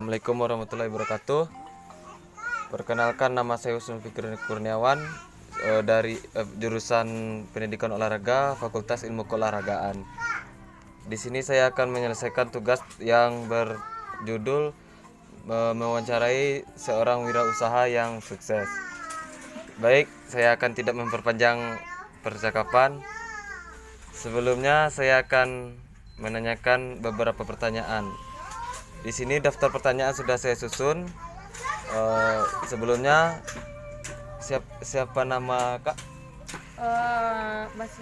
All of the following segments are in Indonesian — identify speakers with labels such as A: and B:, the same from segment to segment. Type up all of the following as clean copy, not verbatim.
A: Assalamualaikum warahmatullahi wabarakatuh. Perkenalkan, nama saya Husnul Fikri Kurniawan, dari jurusan Pendidikan Olahraga, Fakultas Ilmu Keolahragaan. Di sini saya akan menyelesaikan tugas yang berjudul mewawancarai seorang wirausaha yang sukses. Baik, saya akan tidak memperpanjang percakapan. Sebelumnya saya akan menanyakan beberapa pertanyaan. Di sini daftar pertanyaan sudah saya susun. Sebelumnya siapa nama Kak?
B: Bahasa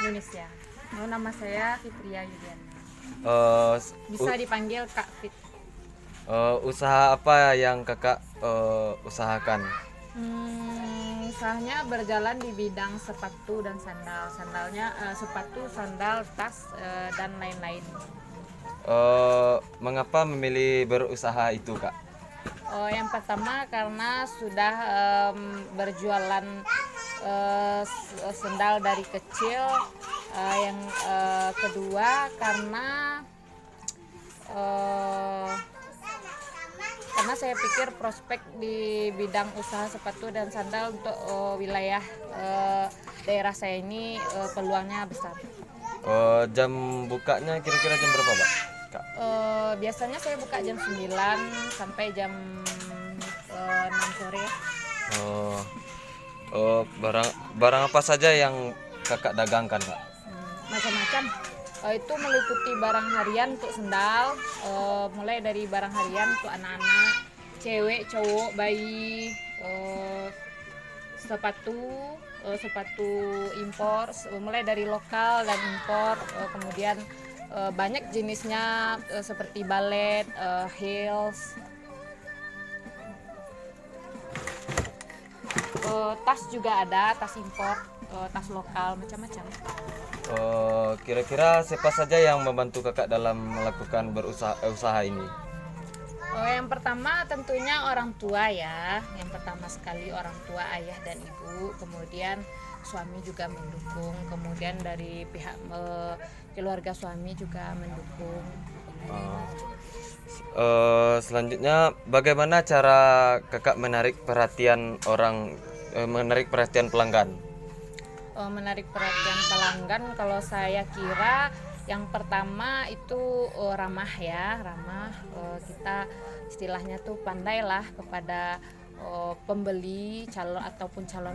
B: Indonesia. Nama saya Fitria Yudiana. Bisa dipanggil Kak Fit.
A: Usaha apa yang Kakak usahakan?
B: Usahanya berjalan di bidang sepatu dan sandal. Sandalnya sepatu, sandal, tas, dan lain-lain.
A: Mengapa memilih berusaha itu, Kak?
B: Yang pertama karena sudah berjualan sandal dari kecil. Yang kedua karena saya pikir prospek di bidang usaha sepatu dan sandal untuk wilayah daerah saya ini peluangnya besar.
A: Jam bukanya kira-kira jam berapa, Pak? Kak?
B: Biasanya saya buka jam 9 sampai jam 6 sore.
A: Barang apa saja yang Kakak dagangkan, Kak?
B: Macam-macam. Itu meliputi barang harian untuk sendal, mulai dari barang harian untuk anak-anak, cewek, cowok, bayi, sepatu impor, mulai dari lokal dan impor, kemudian banyak jenisnya seperti balet, heels, tas juga ada, tas impor, tas lokal, macam-macam.
A: Kira-kira siapa saja yang membantu Kakak dalam melakukan usaha ini?
B: Yang pertama tentunya orang tua ya. Yang pertama sekali orang tua, ayah dan ibu. Kemudian suami juga mendukung. Kemudian dari pihak keluarga suami juga mendukung.
A: Selanjutnya, bagaimana cara Kakak menarik perhatian pelanggan?
B: Menarik perhatian pelanggan, kalau saya kira yang pertama itu ramah ya, ramah. Kita istilahnya tuh pandailah kepada pembeli, calon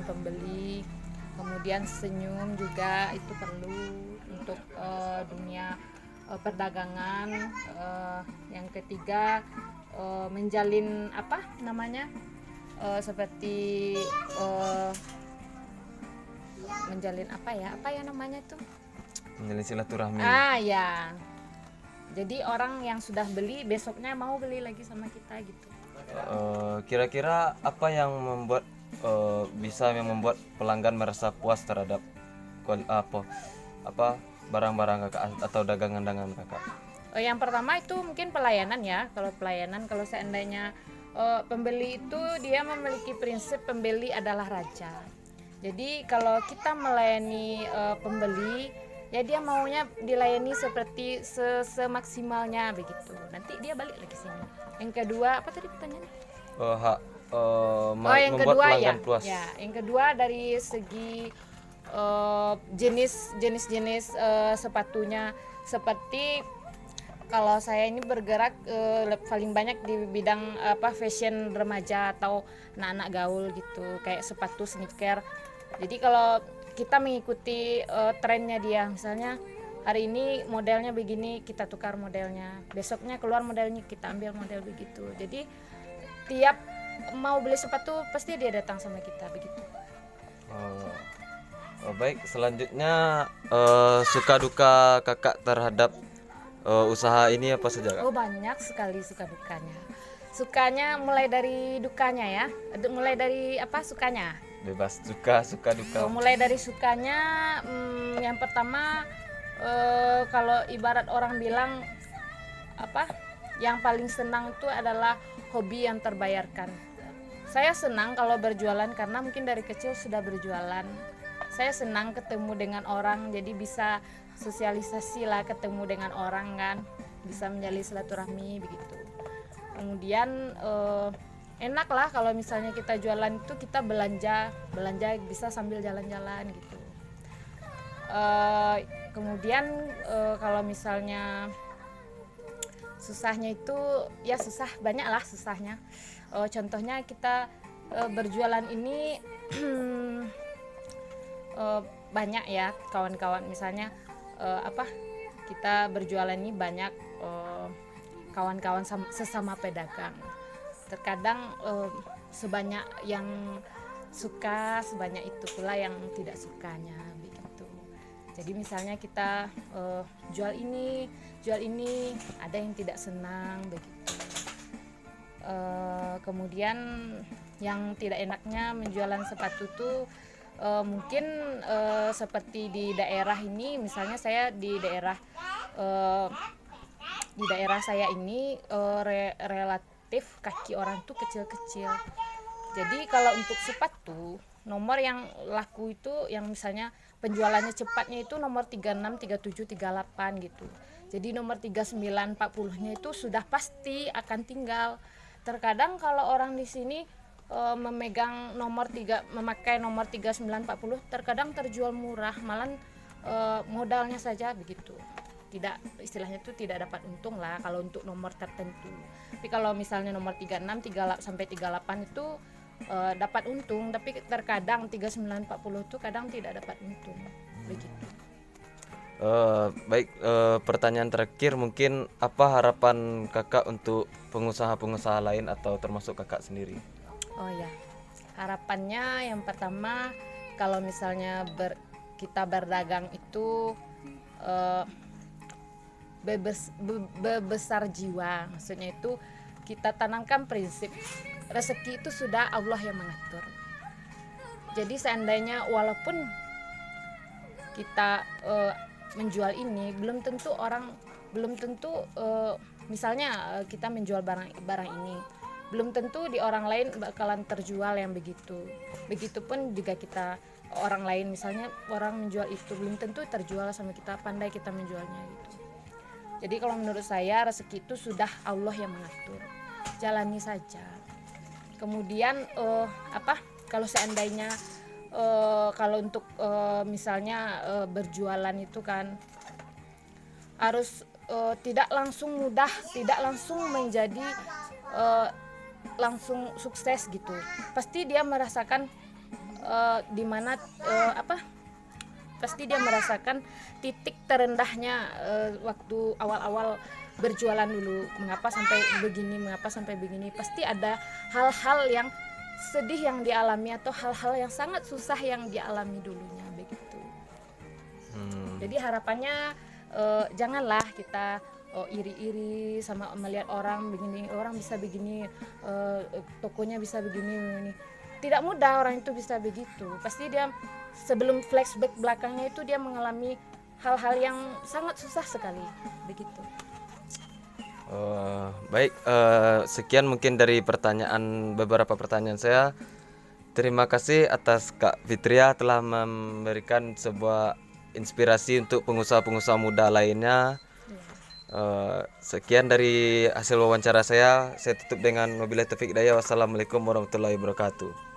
B: pembeli. Kemudian senyum juga itu perlu untuk dunia perdagangan. Yang ketiga menjalin seperti menjalin
A: Menjalin silaturahmi.
B: Ya. Jadi orang yang sudah beli besoknya mau beli lagi sama kita gitu.
A: Kira-kira apa yang membuat membuat pelanggan merasa puas terhadap barang-barang Kakak atau dagangan-dagangan Kakak?
B: Yang pertama itu mungkin pelayanan ya. Kalau seandainya pembeli itu dia memiliki prinsip pembeli adalah raja. Jadi kalau kita melayani pembeli, ya dia maunya dilayani seperti semaksimalnya begitu. Nanti dia balik lagi sini. Yang kedua, apa tadi pertanyaannya? Yang kedua ya. Ya, yang kedua dari segi jenis sepatunya, seperti kalau saya ini bergerak paling banyak di bidang fashion remaja atau anak-anak gaul gitu, kayak sepatu sneaker. Jadi kalau kita mengikuti trennya dia, misalnya hari ini modelnya begini, kita tukar modelnya, besoknya keluar modelnya, kita ambil model begitu. Jadi tiap mau beli sepatu pasti dia datang sama kita begitu.
A: Baik, selanjutnya suka duka Kakak terhadap usaha ini apa saja, Kak?
B: Banyak sekali suka dukanya. Sukanya mulai dari dukanya ya. Mulai dari sukanya?
A: Bebas, suka duka.
B: Mulai dari sukanya, yang pertama kalau ibarat orang bilang yang paling senang itu adalah hobi yang terbayarkan. Saya senang kalau berjualan karena mungkin dari kecil sudah berjualan. Saya senang ketemu dengan orang, jadi bisa sosialisasi lah, ketemu dengan orang kan, bisa menjalin silaturahmi begitu. kemudian enak lah kalau misalnya kita jualan itu kita belanja bisa sambil jalan-jalan gitu. Kemudian kalau misalnya susahnya itu ya susah, banyak lah susahnya. Contohnya kita berjualan ini banyak ya kawan-kawan, misalnya kita berjualan ini banyak kawan-kawan sesama pedagang. Terkadang sebanyak yang suka, sebanyak itu pula yang tidak sukanya begitu. Jadi misalnya kita jual ini, ada yang tidak senang begitu. Kemudian yang tidak enaknya menjualan sepatu tuh mungkin seperti di daerah ini, misalnya saya di daerah saya ini relatif kaki orang tuh kecil-kecil. Jadi kalau untuk sepatu nomor yang laku itu yang misalnya penjualannya cepatnya itu nomor 36, 37, 38 gitu. Jadi nomor 39, 40-nya itu sudah pasti akan tinggal. Terkadang kalau orang di sini memakai nomor 39, 40 terkadang terjual murah, malah modalnya saja begitu. Istilahnya itu tidak dapat untung lah kalau untuk nomor tertentu. Tapi kalau misalnya nomor 36, 38 sampai 38 itu dapat untung, tapi terkadang 39, 40 itu kadang tidak dapat untung begitu.
A: Baik, pertanyaan terakhir, mungkin apa harapan kakak untuk pengusaha-pengusaha lain atau termasuk kakak sendiri?
B: Oh ya, harapannya yang pertama kalau misalnya kita berdagang itu bebesar jiwa, maksudnya itu kita tanamkan prinsip rezeki itu sudah Allah yang mengatur. Jadi seandainya walaupun kita menjual ini belum tentu misalnya kita menjual barang ini belum tentu di orang lain bakalan terjual yang begitu. Begitupun juga kita orang lain, misalnya orang menjual itu belum tentu terjual sama kita, pandai kita menjualnya gitu. Jadi kalau menurut saya rezeki itu sudah Allah yang mengatur, jalani saja. Kemudian kalau seandainya kalau untuk misalnya berjualan itu kan harus tidak langsung mudah, tidak langsung menjadi langsung sukses gitu. Pasti dia merasakan pasti dia merasakan titik terendahnya waktu awal-awal berjualan dulu. Mengapa sampai begini? Pasti ada hal-hal yang sedih yang dialami atau hal-hal yang sangat susah yang dialami dulunya begitu. Jadi harapannya janganlah kita iri-iri sama melihat orang begini, orang bisa begini, tokonya bisa begini. Tidak mudah orang itu bisa begitu. Pasti dia sebelum flashback belakangnya itu dia mengalami hal-hal yang sangat susah sekali begitu.
A: Baik, sekian mungkin dari beberapa pertanyaan saya. Terima kasih atas Kak Fitria telah memberikan sebuah inspirasi untuk pengusaha-pengusaha muda lainnya. Sekian dari hasil wawancara saya tutup dengan wabillahi taufiq hidayah. Wassalamualaikum warahmatullahi wabarakatuh.